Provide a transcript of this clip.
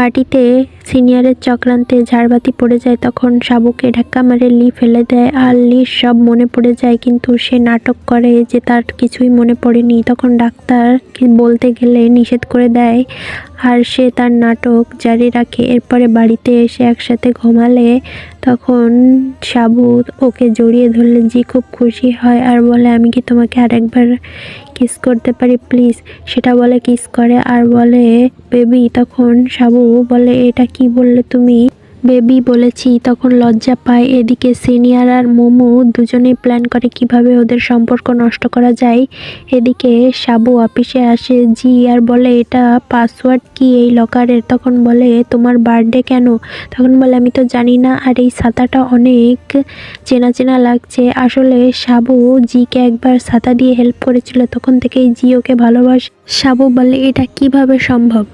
পার্টিতে সিনিয়রের চক্রান্তে ঝাড়বাতি পড়ে যায়, তখন সাবুকে ধাক্কা মারে লি ফেলে দেয় আর লির সব মনে পড়ে যায়, কিন্তু সে নাটক করে যে তার কিছুই মনে পড়েনি। তখন ডাক্তার বলতে গেলে নিষেধ করে দেয় আর সে তার নাটক জারি রাখে। এরপরে বাড়িতে এসে একসাথে ঘুমালে তখন সাবু ওকে জড়িয়ে ধরলে জি খুব খুশি হয় আর বলে, আমি কি তোমাকে আরেকবার কিস করতে পারি প্লিজ? সেটা বলে কিস করে আর বলে বেবি। তখন সাবু বলে, এটা কি বললে তুমি? বেবি বলেছি। তখন লজ্জা পায়। এদিকে সিনিয়র আর মোমো দুজনেই প্ল্যান করে কিভাবে ওদের সম্পর্ক নষ্ট করা যায়। এদিকে সাবু অফিসে আসে জি আর বলে, এটা পাসওয়ার্ড কি এই লকারের? তখন বলে, তোমার বার্থডে কেন? তখন বলে, আমি তো জানি না, আর এই ছাতাটা অনেক চেনা চেনা লাগছে। আসলে সাবু জিকে একবার ছাতা দিয়ে হেল্প করেছিল, তখন থেকেই জি ওকে ভালোবাসে। সাবু বলে, এটা কিভাবে সম্ভব?